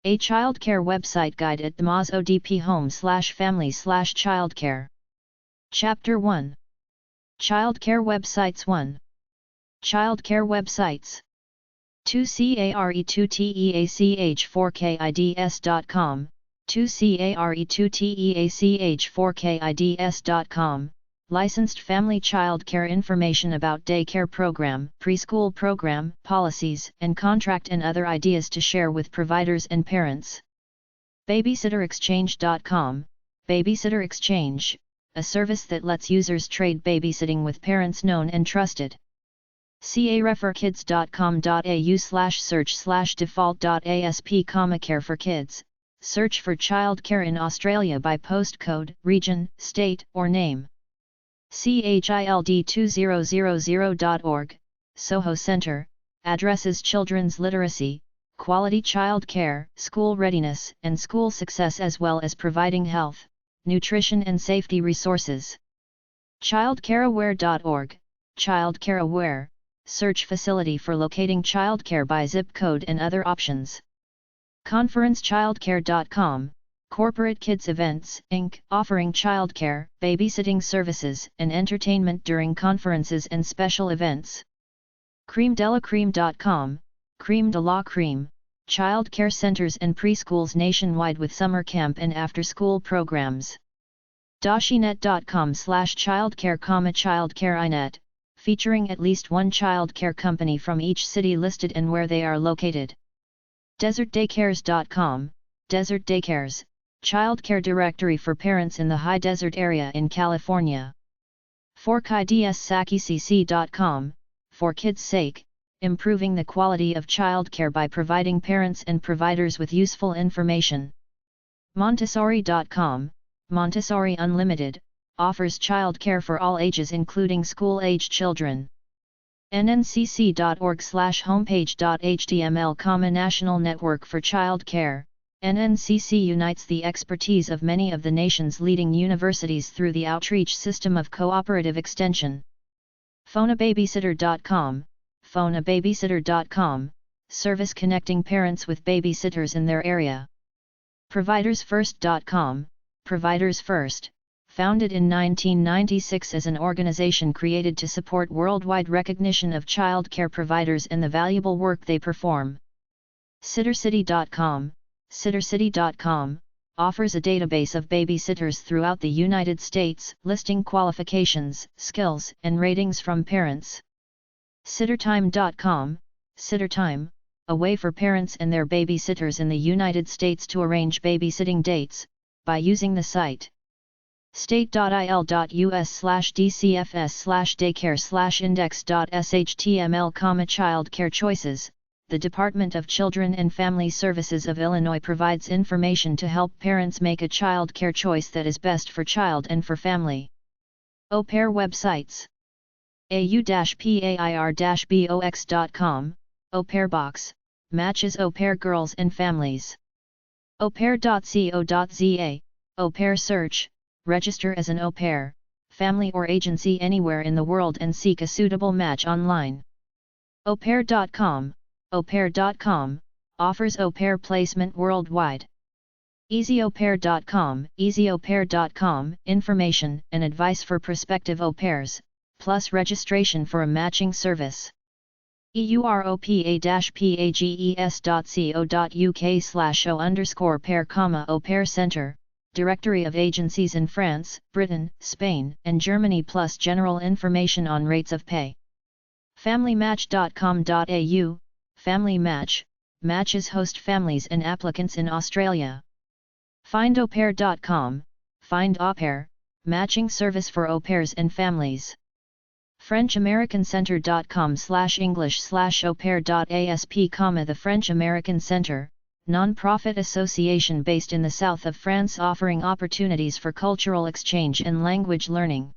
A childcare website guide at Dmoz-Odp home/family/childcare. Chapter 1. Childcare websites 1. Childcare websites. 2care2teach4kids.com, 2care2teach4kids.com, licensed family childcare information about daycare program, preschool program, policies, and contract and other ideas to share with providers and parents. BabysitterExchange.com, Babysitter Exchange, a service that lets users trade babysitting with parents known and trusted. careforkids.com.au/search/default.asp, care for kids, search for childcare in Australia by postcode, region, state, or name. child2000.org, Soho Centre, addresses children's literacy, quality childcare, school readiness, and school success, as well as providing health, nutrition and safety resources. childcareaware.org, Childcare Aware, search facility for locating childcare by zip code and other options. conferencechildcare.com, corporate kids events, Inc., offering childcare, babysitting services, and entertainment during conferences and special events. creamdelacream.com, Cream de la Cream, childcare centers and preschools nationwide with summer camp and after-school programs. dashinet.com/childcare, childcareinet, featuring at least one childcare company from each city listed and where they are located. desertdaycares.com, Desert Daycares, childcare directory for parents in the high desert area in California. forkidsakicc.com, for kids' sake, improving the quality of childcare by providing parents and providers with useful information. Montessori.com, Montessori Unlimited, offers childcare for all ages including school-age children. nncc.org/homepage.html, National Network for Childcare. NNCC unites the expertise of many of the nation's leading universities through the outreach system of cooperative extension. phoneababysitter.com, phoneababysitter.com, service connecting parents with babysitters in their area. providersfirst.com, Providers First, founded in 1996 as an organization created to support worldwide recognition of childcare providers and the valuable work they perform. sittercity.com, sittercity.com, offers a database of babysitters throughout the United States, listing qualifications, skills, and ratings from parents. sittertime.com, sittertime, a way for parents and their babysitters in the United States to arrange babysitting dates, by using the site. state.il.us/dcfs/daycare/index.html, childcare choices. The Department of Children and Family Services of Illinois provides information to help parents make a child care choice that is best for child and for family. Au pair websites. au-pair-box.com, Au Pair Box, matches au pair girls and families. aupair.co.za, Au Pair Search, register as an au pair, family or agency anywhere in the world and seek a suitable match online. aupair.com, aupair.com, offers au pair placement worldwide. easyaupair.com, easyaupair.com, information and advice for prospective au pairs, plus registration for a matching service. europa-pages.co.uk/au_pair, Au Pair Center, directory of agencies in France, Britain, Spain, and Germany, plus general information on rates of pay. familymatch.com.au, Family Match, matches host families and applicants in Australia. findaupair.com, Find Au Pair, matching service for au pairs and families. FrenchAmericanCenter.com/English/aupair.asp, the French American Center, non-profit association based in the south of France offering opportunities for cultural exchange and language learning.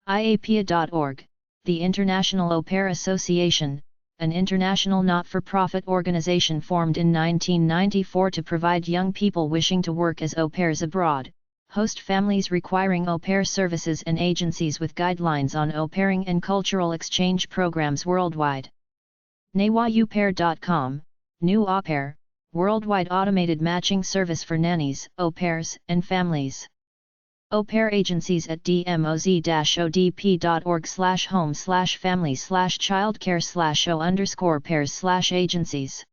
IAPA.org, the International Au Pair Association, an international not-for-profit organization formed in 1994 to provide young people wishing to work as au pairs abroad, host families requiring au pair services and agencies with guidelines on au pairing and cultural exchange programs worldwide. NewAuPair.com, New Au Pair, worldwide automated matching service for nannies, au pairs, and families. Au pair agencies at dmoz-odp.org/home/family/childcare/o_pairs/agencies.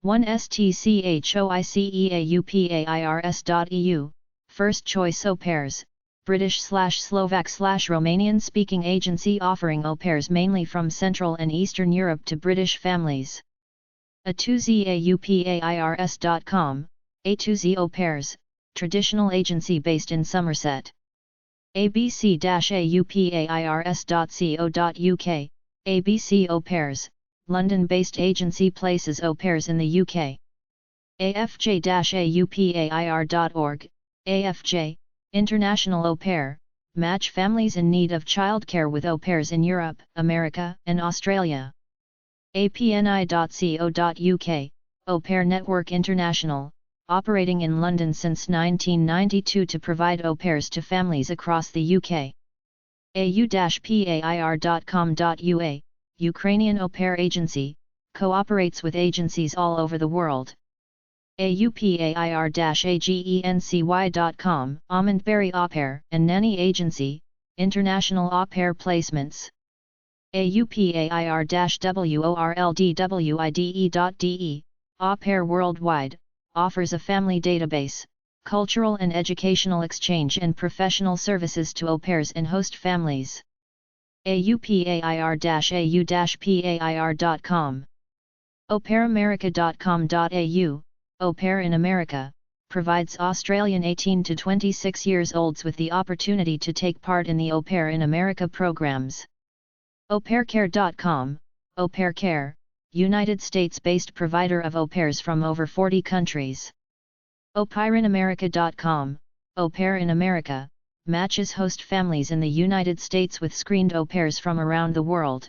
1 stchoiceauPairs.eu, First Choice Au Pairs, British/Slovak/Romanian speaking agency offering au pairs mainly from Central and Eastern Europe to British families. A2zaupairs.com, A2Z Au Pairs, traditional agency based in Somerset. abc-aupairs.co.uk, ABC Au Pairs, London-based agency places au pairs in the UK. afj-aupair.org, AFJ, International Au Pair, match families in need of childcare with au pairs in Europe, America, and Australia. apni.co.uk, Au Pair Network International, operating in London since 1992 to provide au pairs to families across the UK. au-pair.com.ua, Ukrainian Au Pair Agency, cooperates with agencies all over the world. aupair-agency.com, Almondberry Au Pair and Nanny Agency, international au pair placements. aupair-worldwide.de, Au Pair Worldwide, offers a family database, cultural and educational exchange and professional services to au pairs and host families. aupair-au-pair.com. aupairamerica.com.au, Au Pair in America, provides Australian 18 to 26 years olds with the opportunity to take part in the Au Pair in America programs. aupaircare.com, Au Pair Care, United States-based provider of au pairs from over 40 countries. aupairinamerica.com, Au Pair in America, matches host families in the United States with screened au pairs from around the world.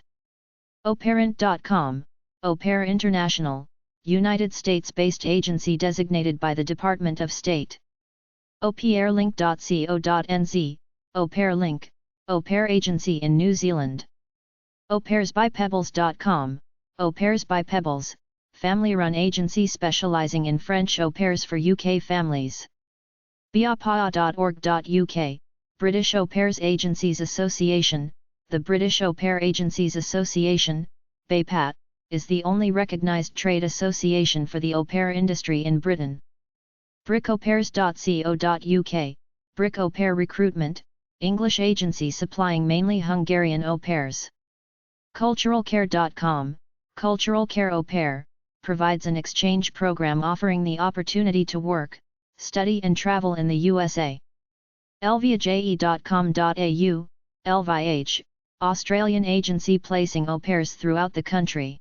auparent.com, Au Pair International, United States-based agency designated by the Department of State. aupairlink.co.nz, Au Pair Link, Au Pair Agency in New Zealand. aupairsbypebbles.com, Au Pairs by Pebbles, family-run agency specializing in French au pairs for UK families. biapa.org.uk, British Au Pairs Agencies Association, the British Au Pair Agencies Association, BAPAT, is the only recognised trade association for the au pair industry in Britain. bricaupairs.co.uk, Bric Au Pair Recruitment, English agency supplying mainly Hungarian au pairs. culturalcare.com, Cultural Care Au Pair, provides an exchange program offering the opportunity to work, study and travel in the USA. elviaje.com.au, LVIH, Australian agency placing au pairs throughout the country.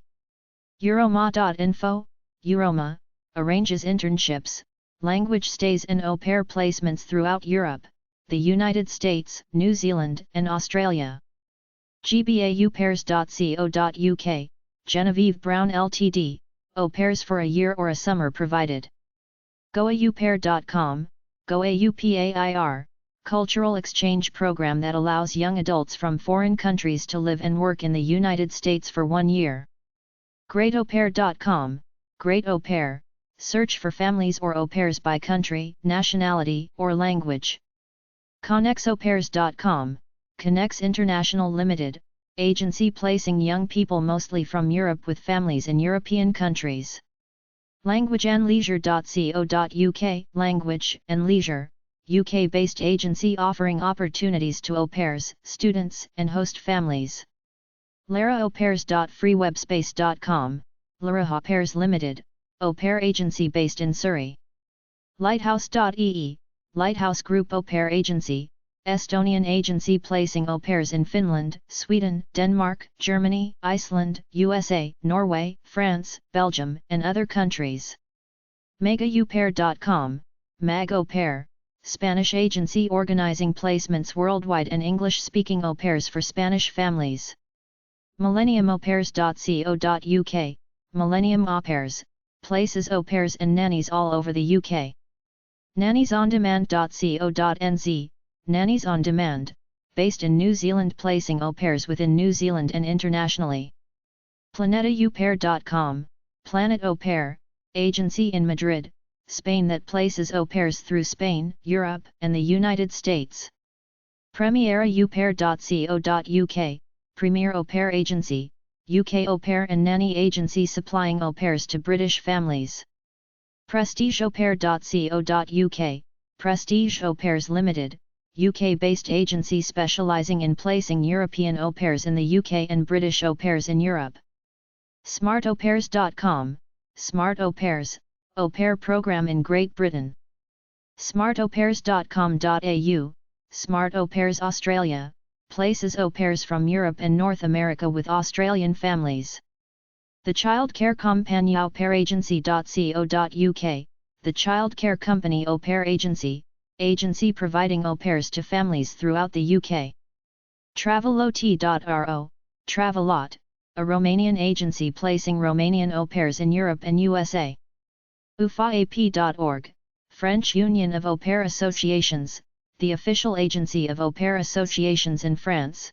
Euroma.info, Euroma, arranges internships, language stays and au pair placements throughout Europe, the United States, New Zealand and Australia. gbaupairs.co.uk, Genevieve Brown Ltd, au pairs for a year or a summer provided. goaupair.com, goaupair, cultural exchange program that allows young adults from foreign countries to live and work in the United States for 1 year. greataupair.com, Great Au Pair, search for families or au pairs by country, nationality, or language. connexaupairs.com, Connex International Limited, agency placing young people mostly from Europe with families in European countries. languageandleisure.co.uk, Language and Leisure, UK-based agency offering opportunities to au pairs, students, and host families. laraupairs.freewebspace.com, Lara Au Pairs Limited, au pair agency based in Surrey. Lighthouse.ee, Lighthouse Group Au Pair Agency, Estonian agency placing au pairs in Finland, Sweden, Denmark, Germany, Iceland, USA, Norway, France, Belgium, and other countries. megaupair.com, Mag Au Pair, Spanish agency organizing placements worldwide and English-speaking au pairs for Spanish families. millenniumaupairs.co.uk, Millennium Au Pairs, places au pairs and nannies all over the UK. nanniesondemand.co.nz, Nannies on Demand, based in New Zealand placing au pairs within New Zealand and internationally. planetaupair.com, Planet Au Pair, agency in Madrid, Spain that places au pairs through Spain, Europe, and the United States. Premieraaupair.co.uk, Premier Au Pair Agency, UK Au Pair and Nanny Agency supplying au pairs to British families. PrestigeAuPair.co.uk, Prestige Au Pairs Limited, UK-based agency specialising in placing European au pairs in the UK and British au pairs in Europe. SmartAuPairs.com, Smart Au Pairs, au pair program in Great Britain. SmartAuPairs.com.au, Smart Au Pairs Australia, places au pairs from Europe and North America with Australian families. The Childcare Compagnie Au Pair Agency.co.uk, the Childcare Company Au Pair Agency, agency providing au pairs to families throughout the UK. Travelot.ro, Travelot, a Romanian agency placing Romanian au pairs in Europe and USA. UFAAP.org, French Union of Au Pair Associations, the official agency of au pair associations in France.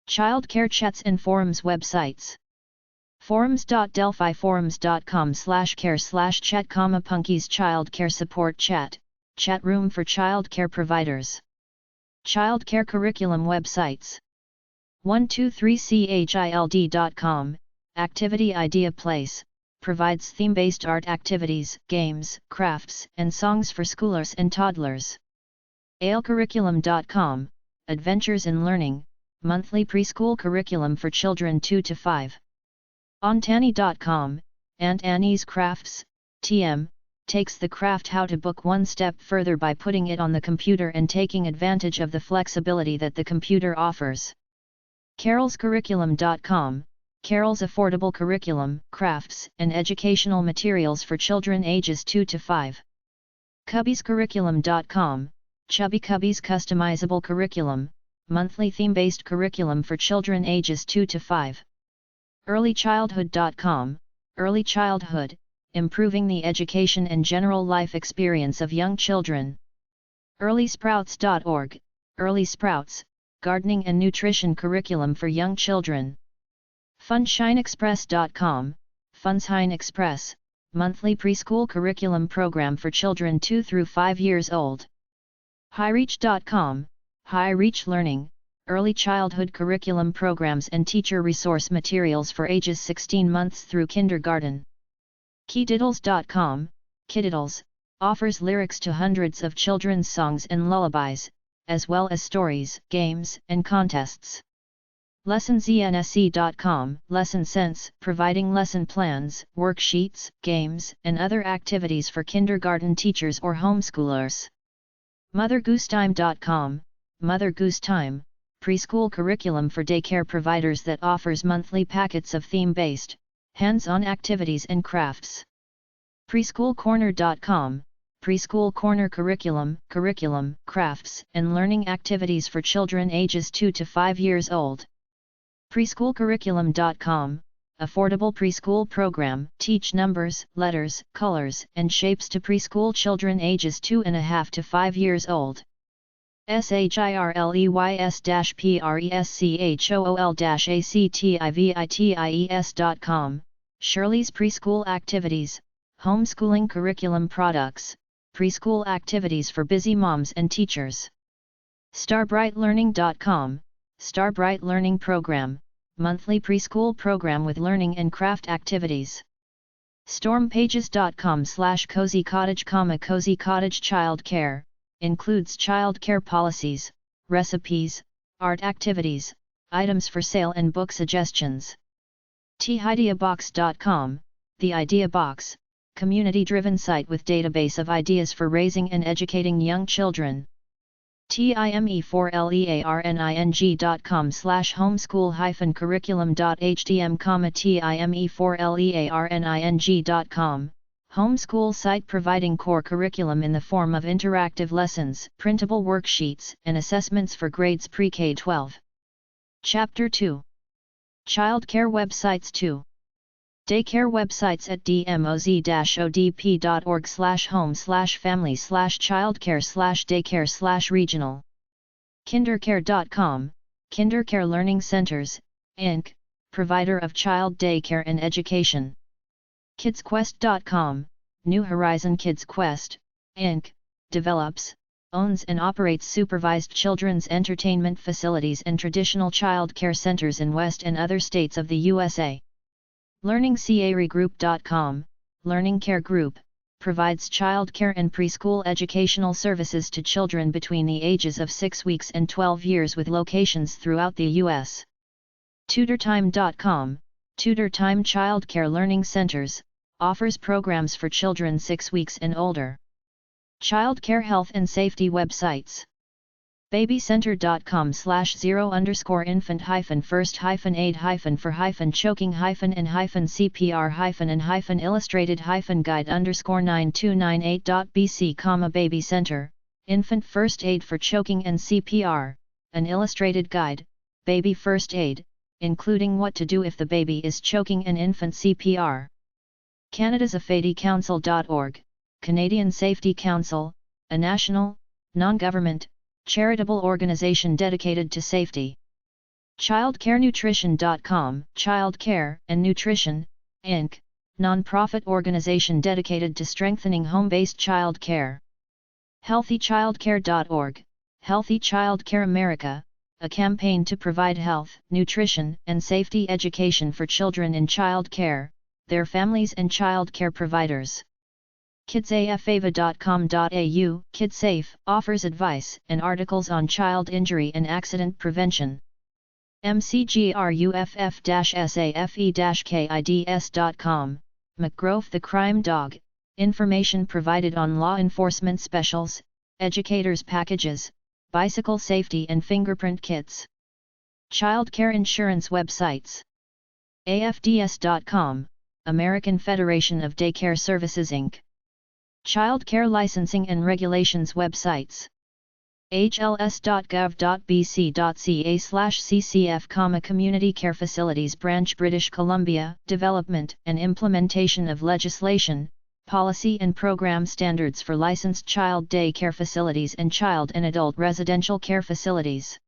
Childcare chats and forums websites. Forums.delphiforums.com/care/chat, Punky's Childcare Support Chat, chat room for childcare providers. Childcare curriculum websites. 123child.com, Activity Idea Place, provides theme-based art activities, games, crafts, and songs for schoolers and toddlers. alecurriculum.com, Adventures in Learning, monthly preschool curriculum for children 2 to 5. Auntani.com, Aunt Annie's Crafts, TM, takes the craft how to book one step further by putting it on the computer and taking advantage of the flexibility that the computer offers. Carolscurriculum.com, Carol's affordable curriculum, crafts, and educational materials for children ages 2 to 5. Cubbiescurriculum.com, Chubby Cubbies customizable curriculum, monthly theme-based curriculum for children ages 2 to 5. Earlychildhood.com, Early Childhood, improving the education and general life experience of young children. Earlysprouts.org, Early Sprouts, gardening and nutrition curriculum for young children. FunshineExpress.com, Funshine Express, monthly preschool curriculum program for children 2 through 5 years old. HighReach.com, High Reach Learning, early childhood curriculum programs and teacher resource materials for ages 16 months through kindergarten. Kiddiddles.com, Kiddiddles, offers lyrics to hundreds of children's songs and lullabies, as well as stories, games, and contests. LessonsENSE.com, Lesson Sense, providing lesson plans, worksheets, games, and other activities for kindergarten teachers or homeschoolers. MotherGooseTime.com, Mother Goose Time, preschool curriculum for daycare providers that offers monthly packets of theme-based, hands-on activities and crafts. PreschoolCorner.com, Preschool Corner curriculum, crafts, and learning activities for children ages 2 to 5 years old. PreschoolCurriculum.com, affordable preschool program, teach numbers, letters, colors, and shapes to preschool children ages 2.5 to 5 years old. SHIRLEYS-PRESCHOOL-ACTIVITIES.com, Shirley's Preschool Activities, Homeschooling Curriculum Products, preschool activities for busy moms and teachers. StarbrightLearning.com, Starbright Learning Program, monthly preschool program with learning and craft activities. Stormpages.com/Cozy Cottage, Cozy Cottage Childcare, includes childcare policies, recipes, art activities, items for sale and book suggestions. TIdeaBox.com, The Idea Box, community-driven site with database of ideas for raising and educating young children. time4learning.com/homeschool-curriculum.htm, time4learning.com, homeschool site providing core curriculum in the form of interactive lessons, printable worksheets, and assessments for grades pre-K-12. Chapter 2. Childcare websites 2. Daycare websites at dmoz.odp.org/home/family/childcare/daycare/regional. Kindercare.com, Kindercare Learning Centers, Inc., provider of child daycare and education. KidsQuest.com, New Horizon Kids Quest, Inc., develops, owns and operates supervised children's entertainment facilities and traditional child care centers in West and other states of the USA. LearningCareGroup.com, Learning Care Group, provides child care and preschool educational services to children between the ages of 6 weeks and 12 years with locations throughout the U.S. TutorTime.com, TutorTime Child Care Learning Centers, offers programs for children 6 weeks and older. Child care health and safety websites. babycenter.com/0_infant-first-aid-hyphen-for-choking-aid-and-illustrated-guide_9298.bc, Infant First Aid for Choking and CPR, an illustrated guide, Baby First Aid, including what to do if the baby is choking and infant CPR. Canada's AFADYCouncil.org, Canadian Safety Council, a national, non-government, charitable organization dedicated to safety. ChildcareNutrition.com, Childcare and Nutrition, Inc., non-profit organization dedicated to strengthening home-based child care. HealthyChildcare.org, Healthy Childcare America, a campaign to provide health, nutrition, and safety education for children in child care, their families and child care providers. KidsAFAVA.com.au, KidSafe, offers advice and articles on child injury and accident prevention. MCGRUFF-SAFE-KIDS.com, McGrove the Crime Dog, information provided on law enforcement specials, educators packages, bicycle safety and fingerprint kits. Child care insurance websites. AFDS.com, American Federation of Daycare Services Inc. Child care licensing and regulations websites. hls.gov.bc.ca/ccf, Community Care Facilities Branch, British Columbia, Development and Implementation of Legislation, Policy and Program Standards for Licensed Child Day Care Facilities and Child and Adult Residential Care Facilities.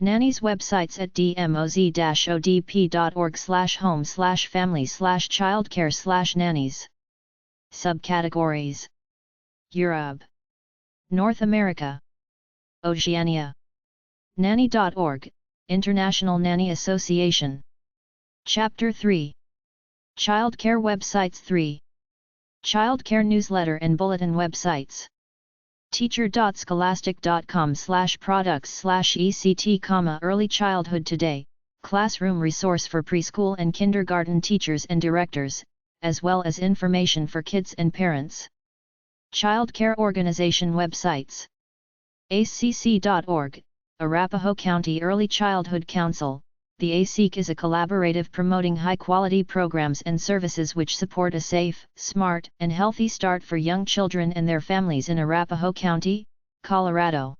Nannies websites at dmoz-odp.org/home/family/childcare/nannies. Subcategories: Europe, North America, Oceania. Nanny.org, International Nanny Association. Chapter 3. Child care websites 3. Child care newsletter and bulletin websites. Teacher.scholastic.com/products/ECT, Early Childhood Today, classroom resource for preschool and kindergarten teachers and directors, as well as information for kids and parents. Child care organization websites. ACC.org, Arapahoe County Early Childhood Council. The ACC is a collaborative promoting high-quality programs and services which support a safe, smart, and healthy start for young children and their families in Arapahoe County, Colorado.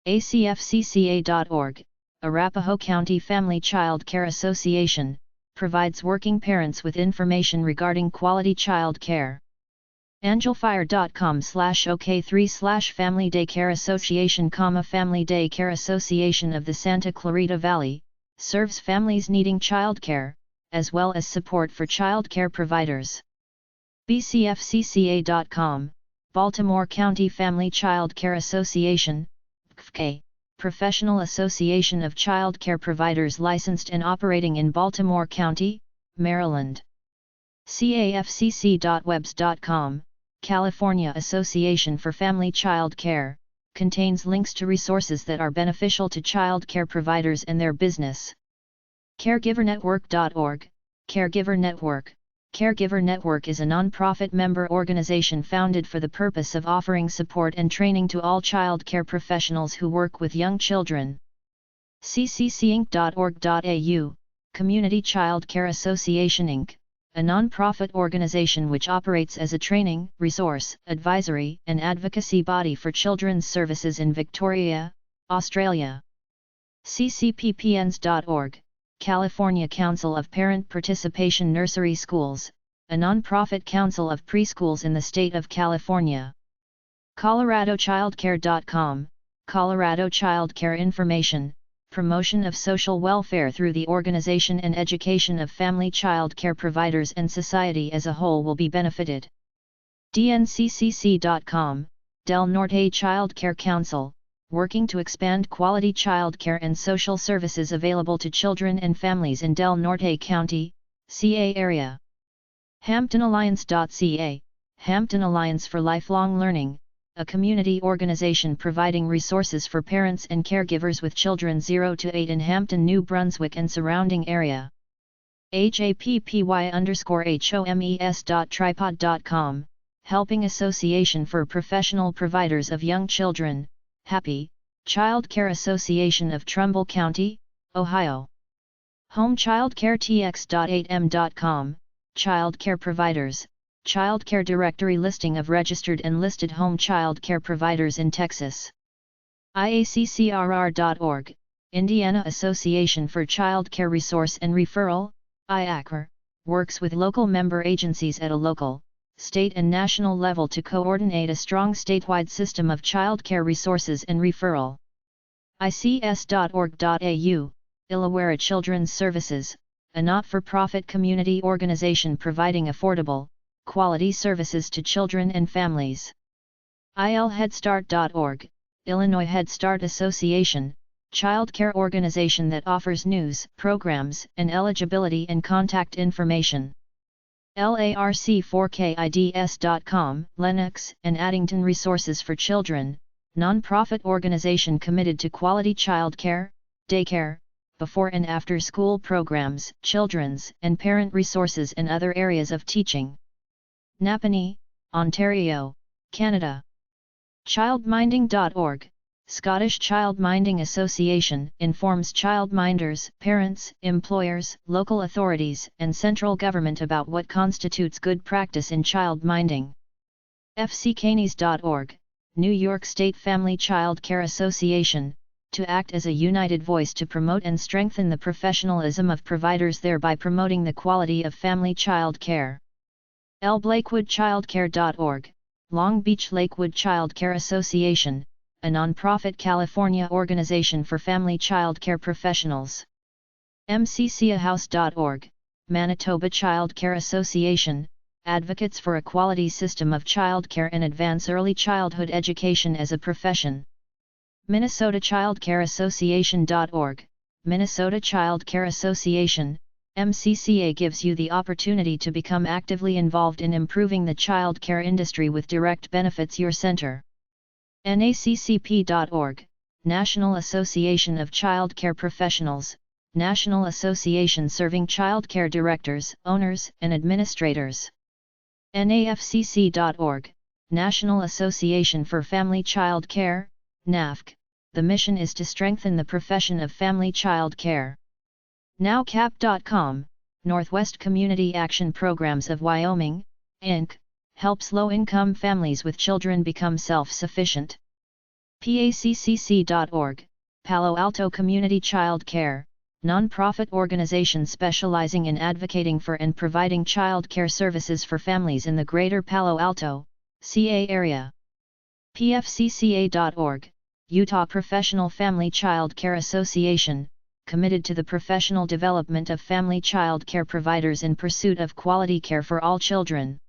ACFCCA.org, Arapahoe County Family Child Care Association, provides working parents with information regarding quality child care. Angelfire.com/OK3/Family Daycare Association, Family Daycare Association of the Santa Clarita Valley, serves families needing childcare, as well as support for childcare providers. BCFCCA.com, Baltimore County Family Child Care Association, BCFCA, Professional Association of Child Care Providers licensed and operating in Baltimore County, Maryland. CAFCC.webs.com, California Association for Family Child Care, contains links to resources that are beneficial to child care providers and their business. CaregiverNetwork.org, Caregiver Network. Caregiver Network is a non-profit member organization founded for the purpose of offering support and training to all child care professionals who work with young children. CCCinc.org.au, Community Child Care Association Inc., a non-profit organization which operates as a training, resource, advisory, and advocacy body for children's services in Victoria, Australia. CCPPNs.org, California Council of Parent Participation Nursery Schools, a non-profit council of preschools in the state of California. ColoradoChildcare.com, Colorado Child Care Information, promotion of social welfare through the organization and education of family child care providers and society as a whole will be benefited. DNCCC.com, Del Norte Child Care Council, working to expand quality child care and social services available to children and families in Del Norte County, CA area. HamptonAlliance.ca, Hampton Alliance for Lifelong Learning, a community organization providing resources for parents and caregivers with children 0 to 8 in Hampton, New Brunswick and surrounding area. HAPPY_HOMES.tripod.com, Helping Association for Professional Providers of Young Children, HAPPY, Child Care Association of Trumbull County, Ohio. HomeChildCareTX.8m.com, Child Care Providers, Child Care Directory listing of registered and listed home child care providers in Texas. IACCRR.org, Indiana Association for Child Care Resource and Referral, IACR, works with local member agencies at a local, state and national level to coordinate a strong statewide system of child care resources and referral. ICS.org.au, Illawarra Children's Services, a not-for-profit community organization providing affordable, quality services to children and families. ILHeadStart.org, Illinois Head Start Association, child care organization that offers news, programs, and eligibility and contact information. LARC4KIDS.com, Lenox and Addington Resources for Children, non-profit organization committed to quality child care, daycare, before and after school programs, children's and parent resources and other areas of teaching. Napanee, Ontario, Canada. Childminding.org, Scottish Childminding Association, informs childminders, parents, employers, local authorities, and central government about what constitutes good practice in childminding. FCCaneys.org, New York State Family Child Care Association, to act as a united voice to promote and strengthen the professionalism of providers, thereby promoting the quality of family child care. LBlakewoodChildcare.org, Long Beach Lakewood Child Care Association, a nonprofit California organization for family child care professionals. MCCAhouse.org, Manitoba Child Care Association, advocates for a quality system of child care and advance early childhood education as a profession. Minnesota Child Care Association.org, Minnesota Child Care Association, MCCA gives you the opportunity to become actively involved in improving the child care industry with direct benefits your center. NACCP.org, National Association of Child Care Professionals, National Association serving child care directors, owners, and administrators. NAFCC.org, National Association for Family Child Care, NAFC, the mission is to strengthen the profession of family child care. NowCap.com, Northwest Community Action Programs of Wyoming, Inc., helps low-income families with children become self-sufficient. PACCC.org, Palo Alto Community Child Care, non-profit organization specializing in advocating for and providing child care services for families in the greater Palo Alto, CA area. PFCCA.org, Utah Professional Family Child Care Association, committed to the professional development of family child care providers in pursuit of quality care for all children.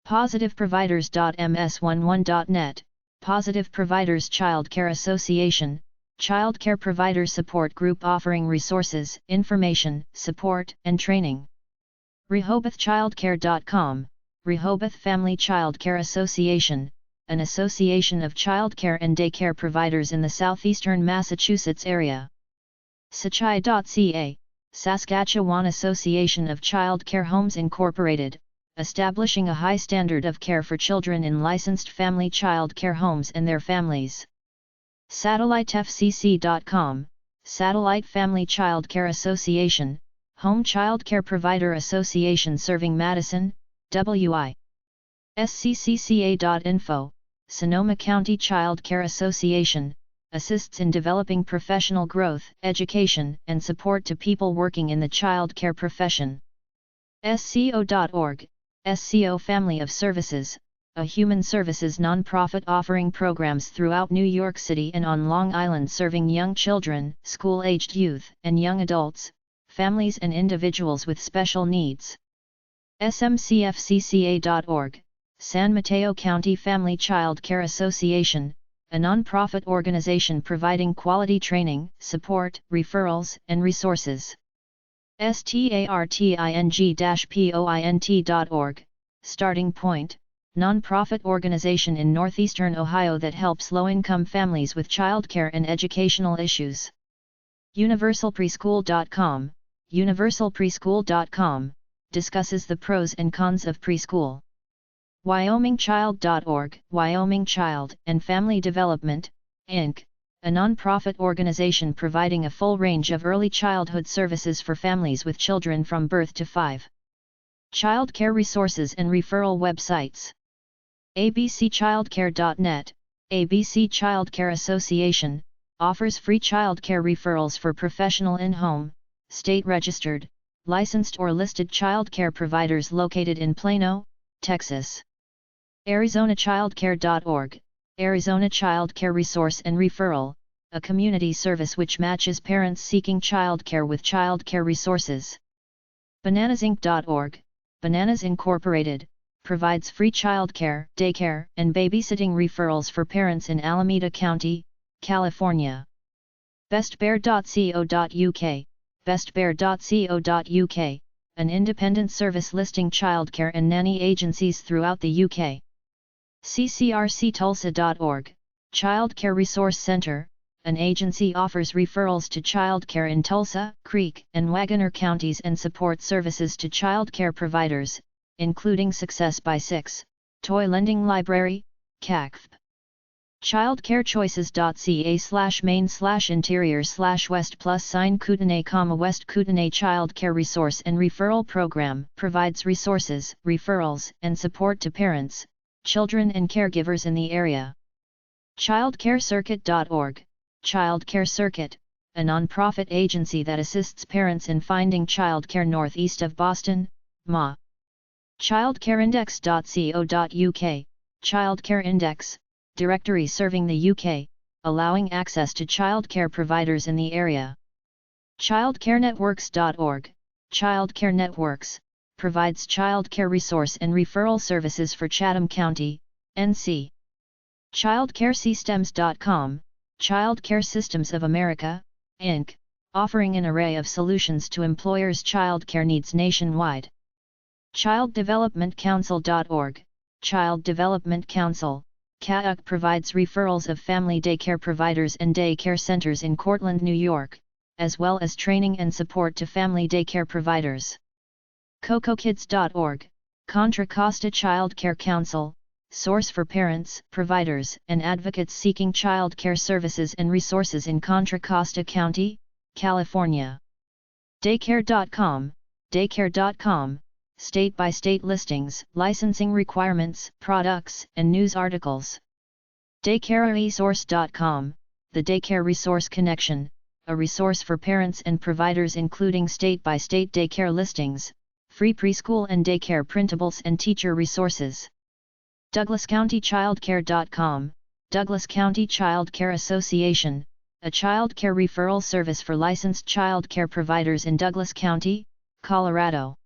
PositiveProviders.ms11.net, Positive Providers Child Care Association, child care provider support group offering resources, information, support, and training. RehobothChildcare.com, Rehoboth Family Child Care Association, an association of child care and daycare providers in the southeastern Massachusetts area. Sachai.ca, Saskatchewan Association of Child Care Homes Incorporated, establishing a high standard of care for children in licensed family child care homes and their families. SatelliteFCC.com, Satellite Family Child Care Association, Home Child Care Provider Association serving Madison, WI. SCCCA.info, Sonoma County Child Care Association, assists in developing professional growth, education, and support to people working in the child care profession. SCO.org, SCO Family of Services, a human services nonprofit offering programs throughout New York City and on Long Island serving young children, school-aged youth, and young adults, families and individuals with special needs. smcfcca.org, San Mateo County Family Child Care Association, a nonprofit organization providing quality training, support, referrals, and resources. starting-point.org, Starting Point, nonprofit organization in northeastern Ohio that helps low-income families with childcare and educational issues. universalpreschool.com, universalpreschool.com, discusses the pros and cons of preschool. wyomingchild.org, Wyoming Child and Family Development, Inc., a nonprofit organization providing a full range of early childhood services for families with children from birth to 5. Child care resources and referral websites. abcchildcare.net, ABC Child Care Association, offers free child care referrals for professional in-home, state-registered, licensed or listed child care providers located in Plano, Texas. ArizonaChildcare.org, Arizona Child Care Resource and Referral, a community service which matches parents seeking child care with child care resources. BananasInc.org, Bananas Incorporated, provides free child care, daycare, and babysitting referrals for parents in Alameda County, California. BestBear.co.uk, BestBear.co.uk, an independent service listing childcare and nanny agencies throughout the UK. CCRCTulsa.org, Child Care Resource Center, an agency offers referrals to child care in Tulsa, Creek, and Wagoner counties and support services to child care providers, including Success by 6, Toy Lending Library, CACF. Childcarechoices.ca/main/interior/west +sign West Kootenai Child Care Resource and Referral Program provides resources, referrals, and support to parents, children and caregivers in the area. Childcarecircuit.org, Child Care Circuit, a nonprofit agency that assists parents in finding childcare northeast of Boston, MA. Childcareindex.co.uk, Childcare Index, directory serving the UK, allowing access to childcare providers in the area. Childcarenetworks.org, Childcare Networks, provides childcare resource and referral services for Chatham County, NC. ChildcareSystems.com, Childcare Systems of America, Inc., offering an array of solutions to employers' childcare needs nationwide. ChildDevelopmentCouncil.org, Child Development Council, CAUC provides referrals of family daycare providers and daycare centers in Cortland, New York, as well as training and support to family daycare providers. CocoKids.org, Contra Costa Child Care Council, source for parents, providers, and advocates seeking child care services and resources in Contra Costa County, California. Daycare.com, Daycare.com, state-by-state listings, licensing requirements, products, and news articles. DaycareResource.com, the Daycare Resource Connection, a resource for parents and providers including state-by-state daycare listings, free preschool and daycare printables and teacher resources. DouglasCountyChildcare.com, Douglas County Child Care Association, a child care referral service for licensed child care providers in Douglas County, Colorado.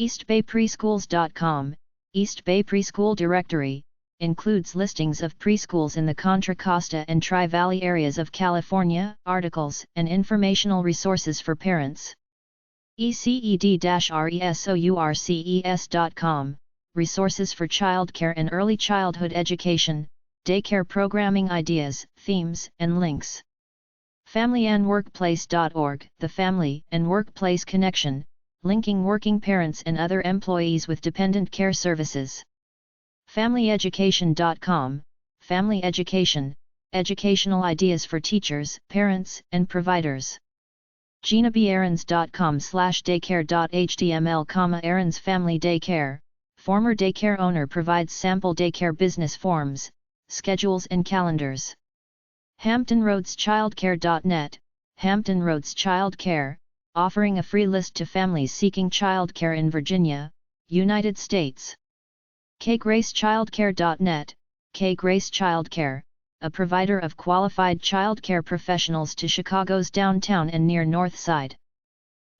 EastBayPreschools.com, East Bay Preschool Directory, includes listings of preschools in the Contra Costa and Tri-Valley areas of California, articles and informational resources for parents. ECED-RESOURCES.com, resources for childcare and early childhood education, daycare programming ideas, themes, and links. FamilyandWorkplace.org, the Family and Workplace Connection, linking working parents and other employees with dependent care services. FamilyEducation.com, Family Education, educational ideas for teachers, parents, and providers. GinaBAarons.com/daycare.html, Aaron's Family Daycare, former daycare owner provides sample daycare business forms, schedules and calendars. HamptonRoadsChildcare.net, Hampton Roads Child Care, offering a free list to families seeking childcare in Virginia, United States. kgracechildcare.net, K-Grace Childcare, a provider of qualified childcare professionals to Chicago's downtown and near North Side.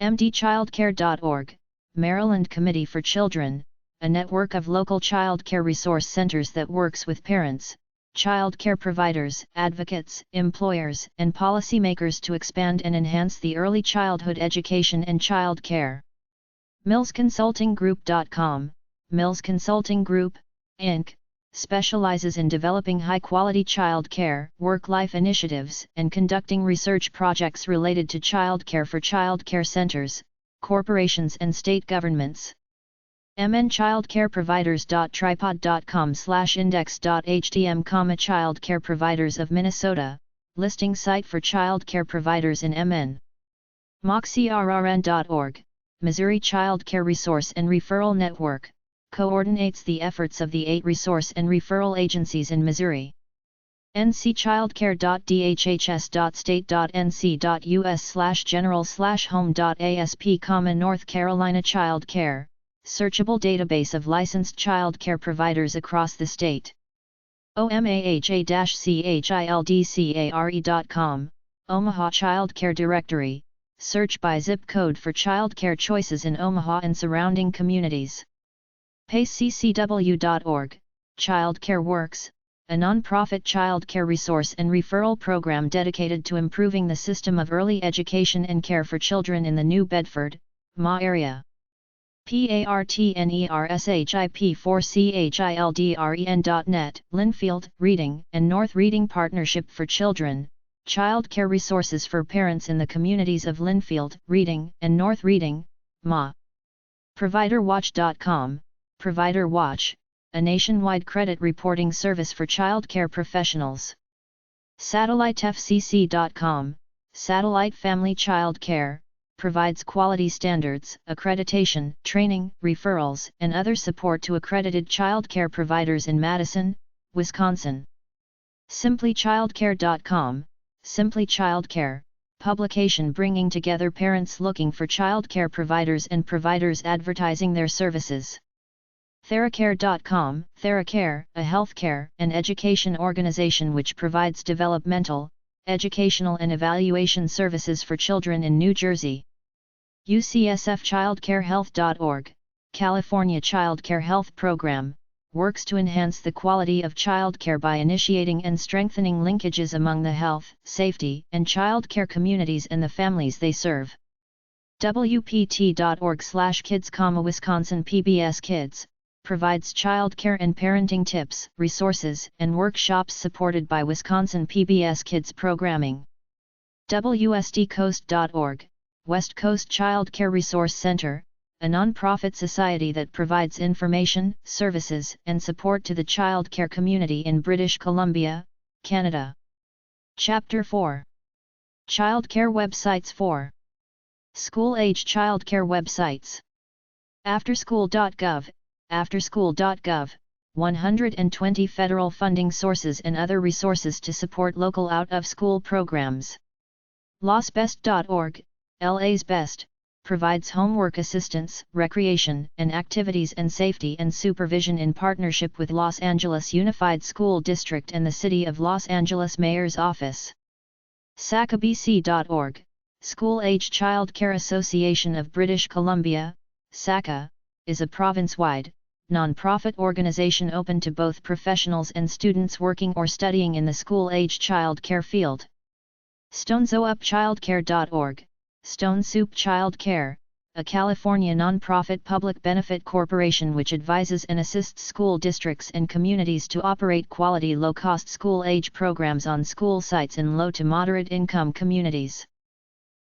mdchildcare.org, Maryland Committee for Children, a network of local childcare resource centers that works with parents, childcare providers, advocates, employers, and policymakers to expand and enhance the early childhood education and childcare. millsconsultinggroup.com, Mills Consulting Group, Inc., specializes in developing high-quality childcare, work-life initiatives, and conducting research projects related to childcare for childcare centers, corporations and state governments. mnchildcareproviders.tripod.com/index.htm, Childcare Providers of Minnesota, listing site for childcare providers in MN. moxierrn.org, Missouri Childcare Resource and Referral Network, coordinates the efforts of the 8 resource and referral agencies in Missouri. ncchildcare.dhs.state.nc.us/general/home.asp, North Carolina Child Care, searchable database of licensed child care providers across the state. omaha-childcare.com, Omaha Child Care Directory, search by zip code for child care choices in Omaha and surrounding communities. paceccw.org, Child Care Works, a nonprofit child care resource and referral program dedicated to improving the system of early education and care for children in the New Bedford, MA area. partnership4children.net, Linfield, Reading, and North Reading Partnership for Children, child care resources for parents in the communities of Linfield, Reading, and North Reading, MA. ProviderWatch.com, Provider Watch, a nationwide credit reporting service for childcare professionals. SatelliteFCC.com, Satellite Family Child Care, provides quality standards, accreditation, training, referrals, and other support to accredited childcare providers in Madison, Wisconsin. SimplyChildcare.com, Simply Childcare, publication bringing together parents looking for childcare providers and providers advertising their services. Theracare.com, Theracare, a healthcare and education organization which provides developmental, educational and evaluation services for children in New Jersey. UCSFChildcareHealth.org, California Child Care Health Program, works to enhance the quality of childcare by initiating and strengthening linkages among the health, safety, and childcare communities and the families they serve. WPT.org/kids, Wisconsin PBS Kids, provides childcare and parenting tips, resources, and workshops supported by Wisconsin PBS Kids programming. WSDCoast.org, West Coast Child Care Resource Center, a nonprofit society that provides information, services, and support to the child care community in British Columbia, Canada. Chapter 4. Child Care Websites 4. School-age child care websites. Afterschool.gov, Afterschool.gov, 120 federal funding sources and other resources to support local out-of-school programs. LASBest.org, LA's Best, provides homework assistance, recreation, and activities and safety and supervision in partnership with Los Angeles Unified School District and the City of Los Angeles Mayor's Office. SACABC.org, School-Age Child Care Association of British Columbia, SACA, is a province-wide, non-profit organization open to both professionals and students working or studying in the school-age child care field. StoneSoup.childcare.org, Stone Soup Child Care, a California non-profit public benefit corporation which advises and assists school districts and communities to operate quality low-cost school-age programs on school sites in low to moderate income communities.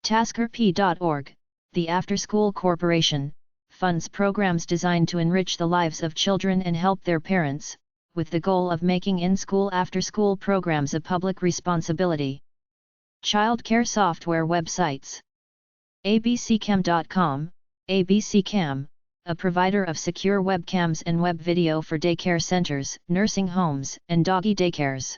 TaskerP.org, the After-School Corporation, funds programs designed to enrich the lives of children and help their parents, with the goal of making in-school after-school programs a public responsibility. Child care software websites. abccam.com, ABCcam, a provider of secure webcams and web video for daycare centers, nursing homes, and doggy daycares.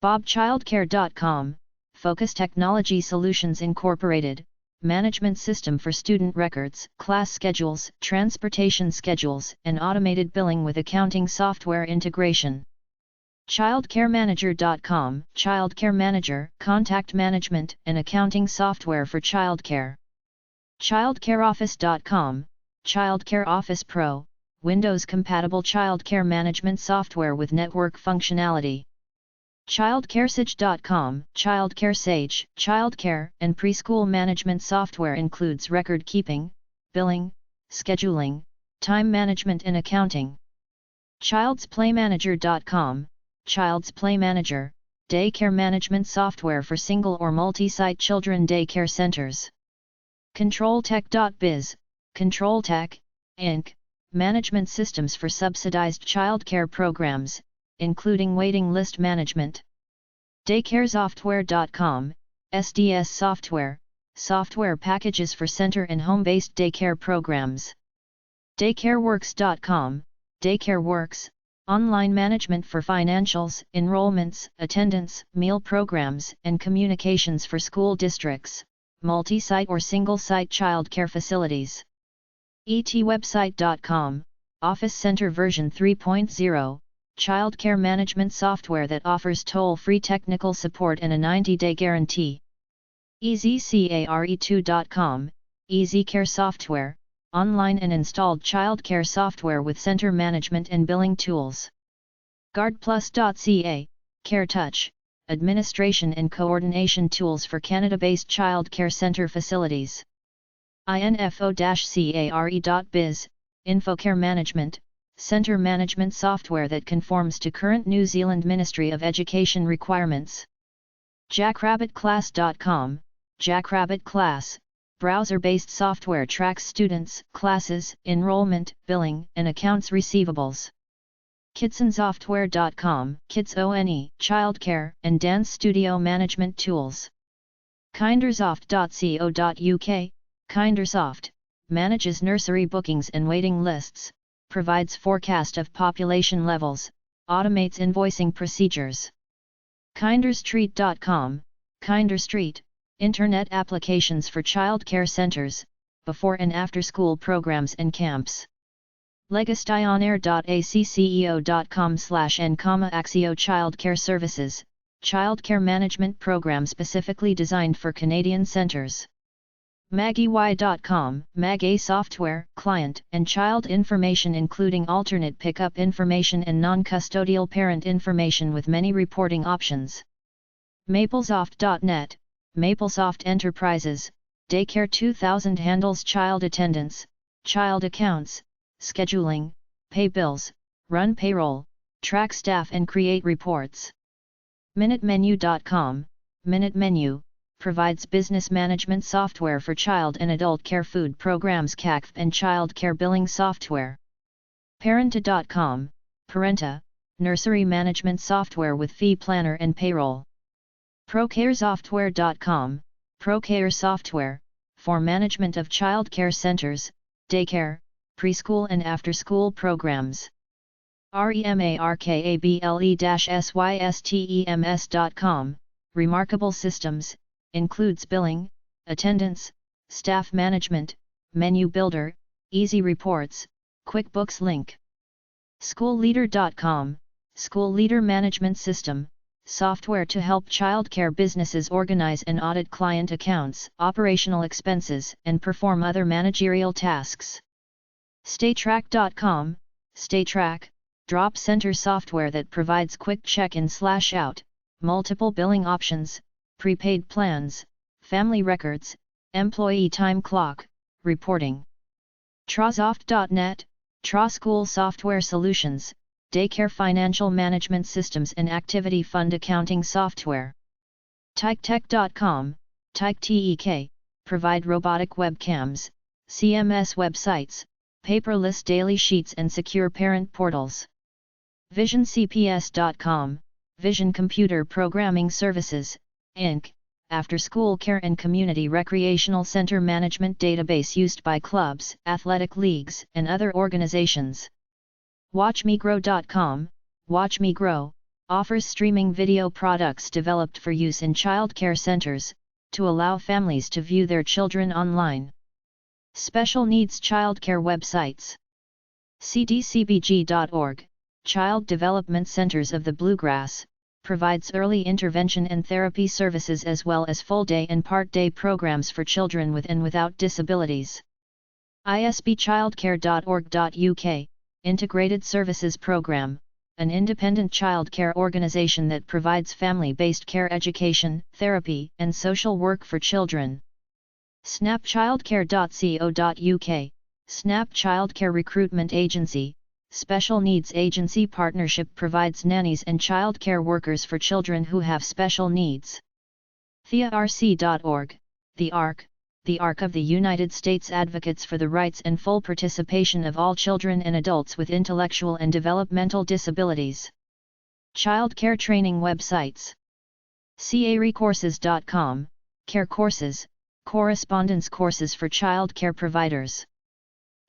bobchildcare.com, Focus Technology Solutions Incorporated, management system for student records, class schedules, transportation schedules, and automated billing with accounting software integration. ChildcareManager.com, Childcare Manager, contact management and accounting software for childcare. ChildcareOffice.com, Childcare Office Pro, Windows-compatible childcare management software with network functionality. ChildcareSage.com, Childcare Sage, childcare and preschool management software includes record keeping, billing, scheduling, time management and accounting. ChildsPlayManager.com, Child's Play Manager, daycare management software for single or multi-site children daycare centers. ControlTech.biz, ControlTech, Inc., management systems for subsidized childcare programs, including waiting list management. DaycareSoftware.com, SDS software, software packages for center and home-based daycare programs. DaycareWorks.com, DaycareWorks, online management for financials, enrollments, attendance, meal programs, and communications for school districts, multi-site or single-site childcare facilities. ETWebsite.com, Office Center version 3.0, childcare management software that offers toll-free technical support and a 90-day guarantee. EasyCare2.com, EasyCare software, online and installed childcare software with center management and billing tools. GuardPlus.ca, CareTouch, administration and coordination tools for Canada-based childcare center facilities. Info-care.biz, InfoCare management, center management software that conforms to current New Zealand Ministry of Education requirements. JackrabbitClass.com, Jackrabbit Class, browser-based software tracks students, classes, enrollment, billing, and accounts receivables. KidsonSoftware.com, KidsOne, childcare and dance studio management tools. Kindersoft.co.uk, Kindersoft, manages nursery bookings and waiting lists, provides forecast of population levels, automates invoicing procedures. Kinderstreet.com, Kinderstreet, internet applications for childcare centers, before and after school programs and camps. LegastyOnair.acceo.com/n-axio childcare services, childcare management program specifically designed for Canadian centers. MagEY.com, MagEY software, client and child information including alternate pickup information and non-custodial parent information with many reporting options. Maplesoft.net, Maplesoft Enterprises, Daycare 2000 handles child attendance, child accounts, scheduling, pay bills, run payroll, track staff and create reports. MinuteMenu.com, Minute Menu, provides business management software for child and adult care food programs CACF and child care billing software. Parenta.com, Parenta, nursery management software with fee planner and payroll. ProCareSoftware.com, ProCare software, for management of child care centers, daycare, preschool and after-school programs. REMARKABLE-SYSTEMS.com, Remarkable Systems, includes billing, attendance, staff management, menu builder, easy reports, QuickBooks link. SchoolLeader.com, School Leader Management System, software to help childcare businesses organize and audit client accounts, operational expenses, and perform other managerial tasks. StayTrack.com, StayTrack, drop center software that provides quick check-in/out, multiple billing options, prepaid plans, family records, employee time clock, reporting. Trasoft.net, School Software Solutions, daycare financial management systems and activity fund accounting software. TikeTech.com, TikeTek, provide robotic webcams, CMS websites, paperless daily sheets and secure parent portals. VisionCPS.com, Vision Computer Programming Services, Inc., after-school care and community recreational center management database used by clubs, athletic leagues, and other organizations. WatchMeGrow.com, WatchMeGrow, offers streaming video products developed for use in childcare centers, to allow families to view their children online. Special Needs Childcare websites. cdcbg.org, Child Development Centers of the Bluegrass, provides early intervention and therapy services as well as full-day and part-day programs for children with and without disabilities. isbchildcare.org.uk, Integrated Services Program, an independent childcare organization that provides family-based care education, therapy, and social work for children. snapchildcare.co.uk, Snap Childcare Recruitment Agency, Special Needs Agency Partnership provides nannies and childcare workers for children who have special needs. thearc.org, the ARC of the United States advocates for the rights and full participation of all children and adults with intellectual and developmental disabilities. Childcare training websites. carecourses.com, Care Courses, correspondence courses for childcare providers.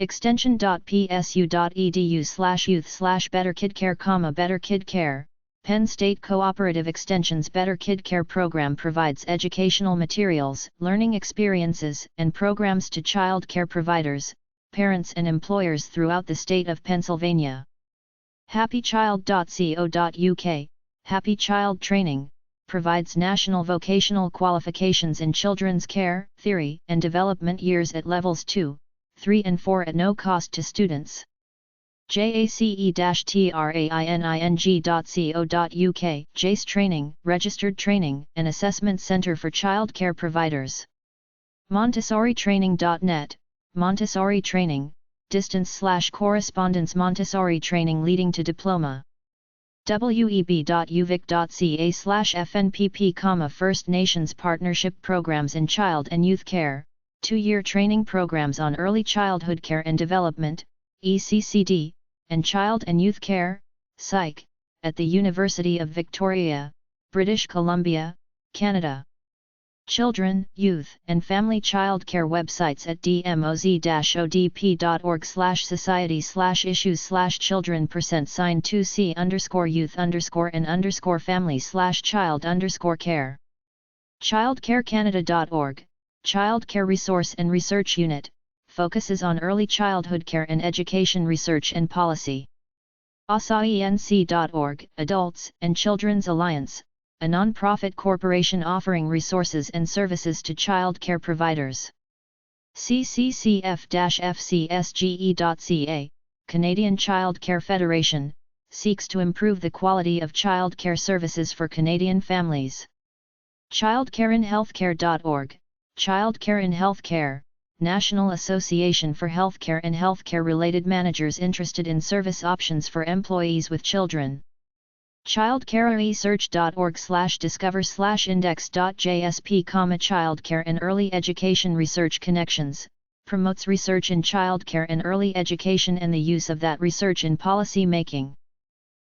extension.psu.edu/youth/betterkidcare, betterkidcare, Penn State Cooperative Extension's Better Kid Care program provides educational materials, learning experiences, and programs to child care providers, parents and employers throughout the state of Pennsylvania. happychild.co.uk, Happy Child Training, provides national vocational qualifications in children's care, theory, and development years at levels 2, 3 and 4 at no cost to students. jace-training.co.uk, JACE Training, Registered Training and Assessment Center for Child Care Providers. montessoritraining.net, Montessori Training, distance/correspondence Montessori Training leading to diploma. web.uvic.ca/FNPP, First Nations Partnership Programs in Child and Youth Care, 2-year training programs on early childhood care and development, ECCD, and Child and Youth Care, Psych, at the University of Victoria, British Columbia, Canada. Children, Youth, and Family Childcare websites at dmoz-odp.org/society/issues/children%sign2c_and_family/child_care. childcarecanada.org, Childcare Resource and Research Unit, focuses on early childhood care and education research and policy. asaenc.org, Adults and Children's Alliance, a non-profit corporation offering resources and services to child care providers. cccf-fcsge.ca, Canadian Child Care Federation, seeks to improve the quality of child care services for Canadian families. childcareinhealthcare.org, Childcare in Healthcare, National Association for Healthcare and Healthcare-related managers interested in service options for employees with children. childcareresearch.org/discover/index.jsp, Childcare and Early Education Research Connections, promotes research in childcare and early education and the use of that research in policy making.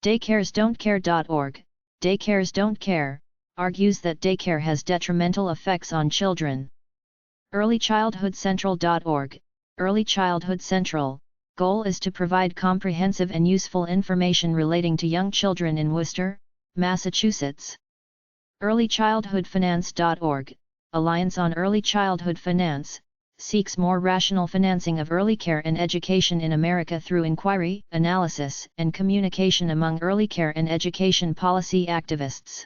daycaresdon'tcare.org, Daycares Don't Care, argues that daycare has detrimental effects on children. earlychildhoodcentral.org, Early Childhood Central, goal is to provide comprehensive and useful information relating to young children in Worcester, Massachusetts. earlychildhoodfinance.org, Alliance on Early Childhood Finance, seeks more rational financing of early care and education in America through inquiry, analysis, and communication among early care and education policy activists.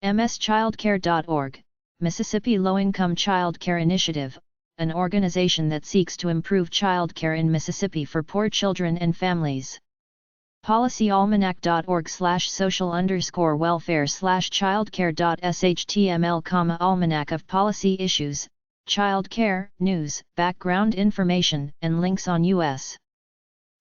mschildcare.org, Mississippi Low-Income Child Care Initiative, an organization that seeks to improve child care in Mississippi for poor children and families. policyalmanac.org/social_welfare/childcare.html, Almanac of Policy Issues, Child Care, News, Background Information, and links on U.S.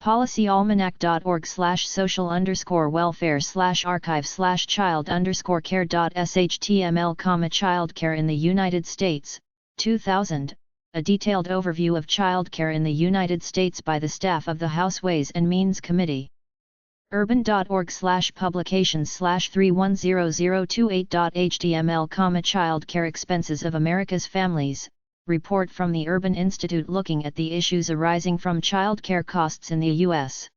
policyalmanac.org/social_welfare/archive/child_care.html, Child Care in the United States, 2000, a detailed overview of child care in the United States by the staff of the House Ways and Means Committee. urban.org/publications/310028.html, Child Care Expenses of America's Families, report from the Urban Institute looking at the issues arising from child care costs in the U.S.